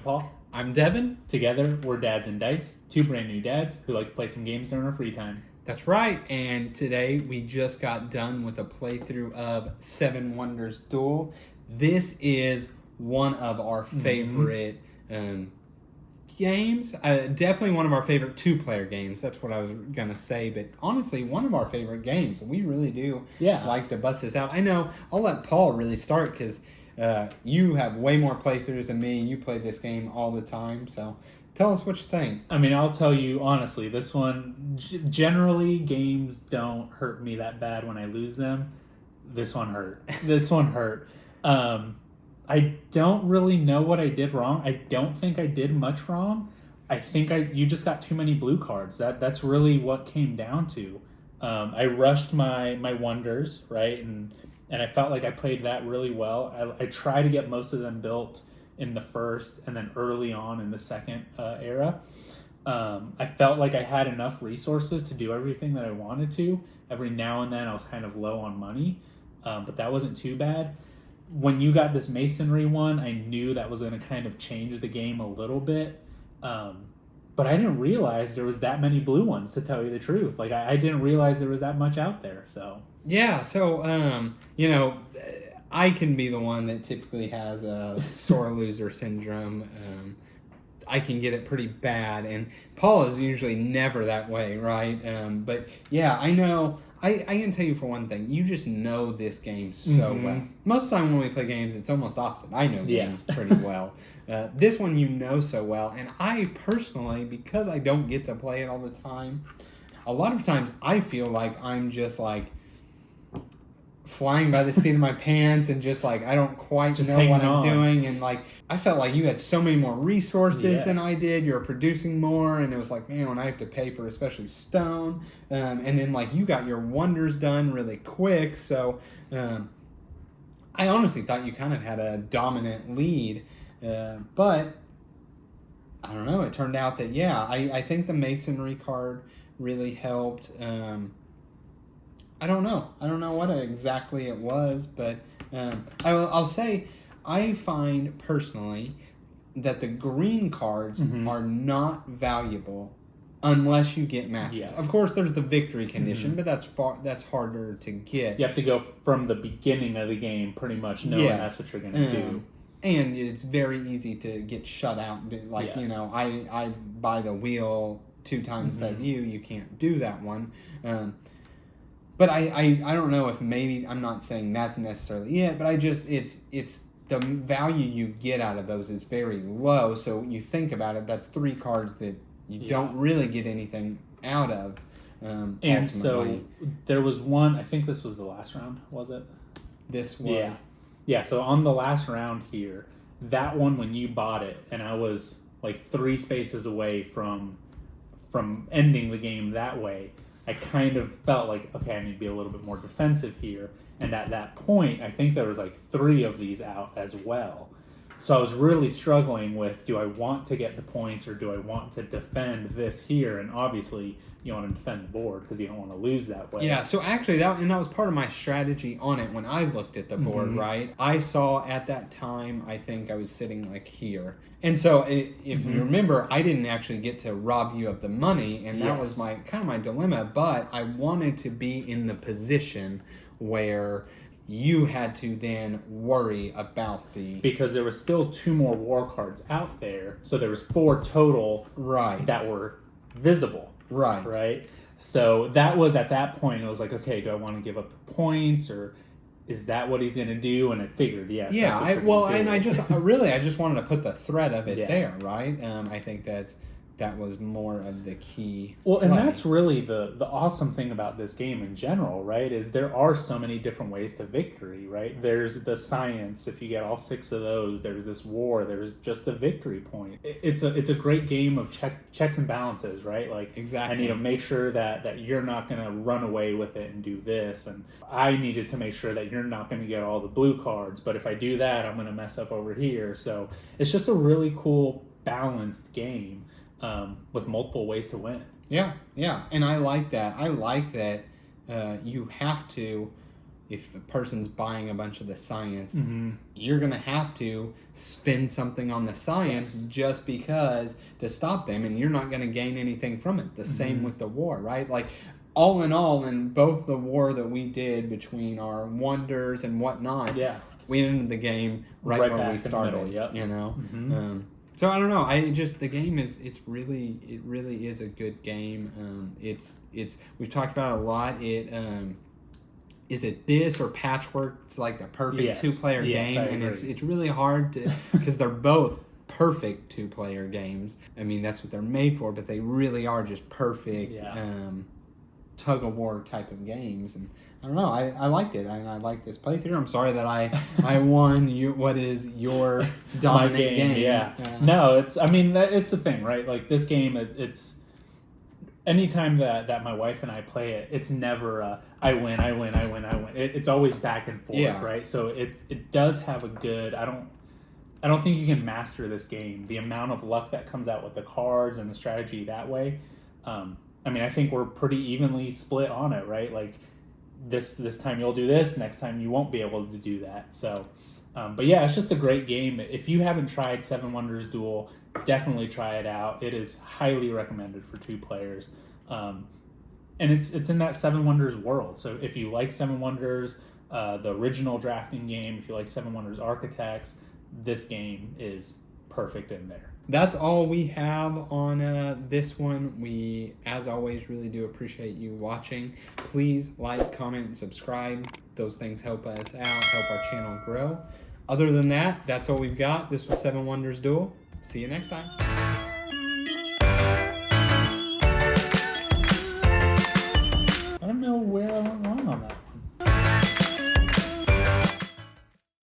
Paul. I'm Devin. Together, we're Dads and Dice, two brand new dads who like to play some games during our free time. That's right, and today we just got done with a playthrough of Seven Wonders Duel. This is one of our favorite games. Definitely one of our favorite two-player games. That's what I was going to say, but honestly, one of our favorite games. We really do like to bust this out. I know, I'll let Paul really start because you have way more playthroughs than me. You play this game all the time, so tell us what you think. I mean, I'll tell you honestly, this one, generally games don't hurt me that bad when I lose them. This one hurt. This one hurt. I don't really know what I did wrong. I don't think I did much wrong. I think you just got too many blue cards. That's really what came down to. I rushed my wonders, right? And I felt like I played that really well. I tried to get most of them built in the first and then early on in the second era. I felt like I had enough resources to do everything that I wanted to. Every now and then I was kind of low on money, but that wasn't too bad. When you got this masonry one, I knew that was going to kind of change the game a little bit. But I didn't realize there was that many blue ones, to tell you the truth. Like, I didn't realize there was that much out there, so... Yeah, so, I can be the one that typically has a sore loser syndrome. I can get it pretty bad, and Paul is usually never that way, right? But, yeah, I know... I can tell you for one thing, you just know this game so well. Most of the time when we play games, it's almost opposite. I know games pretty well. This one you know so well, and I personally, because I don't get to play it all the time, a lot of times I feel like I'm just like flying by the seat of my pants and just like I don't quite just know what I'm doing, and like I felt like you had so many more resources than I did. You were producing more, and it was like, man, when I have to pay for especially stone, and then like you got your wonders done really quick, so I honestly thought you kind of had a dominant lead, but I don't know, it turned out that I think the masonry card really helped. I don't know what exactly it was, but I'll say I find personally that the green cards are not valuable unless you get matches. Yes. Of course, there's the victory condition, but that's harder to get. You have to go from the beginning of the game pretty much knowing that's what you're going to do. And it's very easy to get shut out. Like, I buy the wheel 2 times instead of you can't do that one. But I don't know if maybe, I'm not saying that's necessarily it, but it's the value you get out of those is very low. So you think about it, that's 3 cards that you don't really get anything out of. And ultimately. So there was one, I think this was the last round, was it? This was. Yeah, so on the last round here, that one when you bought it, and I was like 3 spaces away from ending the game that way, I kind of felt like, okay, I need to be a little bit more defensive here. And at that point, I think there was like 3 of these out as well. So I was really struggling with, do I want to get the points or do I want to defend this here? And obviously, you want to defend the board because you don't want to lose that way. Yeah, so actually, that was part of my strategy on it when I looked at the board, right? I saw at that time, I think I was sitting like here. And so if you remember, I didn't actually get to rob you of the money, and that was my dilemma, but I wanted to be in the position where you had to then worry about because there was still 2 more war cards out there, so there was 4 total that were visible. Right. So that was at that point, it was like, okay, do I want to give up the points, or is that what he's going to do? And I figured, yes. Yeah. I just wanted to put the threat of it there, right? I think that was more of the key. Well, and that's really the awesome thing about this game in general, right? Is there are so many different ways to victory, right? There's the science. If you get all 6 of those, there's this war. There's just the victory point. It's a great game of checks and balances, right? Like, exactly. I need to make sure that you're not going to run away with it and do this, and I needed to make sure that you're not going to get all the blue cards. But if I do that, I'm going to mess up over here. So it's just a really cool balanced game. With multiple ways to win. Yeah, and I like that. I like that you have to if a person's buying a bunch of the science, Mm-hmm. you're going to have to spend something on the science just because to stop them, and you're not going to gain anything from it. The same with the war, right? Like, all in all, in both the war that we did between our wonders and whatnot, we ended the game right where we started. You know, so I don't know. The game is it really is a good game. It's we've talked about it a lot. Is it this or Patchwork? It's like the perfect 2-player game, and it's really hard to because they're both perfect 2-player games. I mean, that's what they're made for, but they really are just perfect tug of war type of games. And I don't know, I liked it. I like this playthrough. I'm sorry that I won. What is your dominant game? No, it's the thing, right? Like this game, it's anytime that my wife and I play it, it's never I win. It's always back and forth, right? So it does have a good. I don't think you can master this game. The amount of luck that comes out with the cards and the strategy that way. I think we're pretty evenly split on it, right? Like this time you'll do this, next time you won't be able to do that. So, but yeah, it's just a great game. If you haven't tried Seven Wonders Duel, definitely try it out. It is highly recommended for 2 players. And it's in that Seven Wonders world. So if you like Seven Wonders, the original drafting game, if you like Seven Wonders Architects, this game is perfect in there. That's all we have on this one. We, as always, really do appreciate you watching. Please like, comment, and subscribe. Those things help us out, help our channel grow. Other than that, that's all we've got. This was Seven Wonders Duel. See you next time.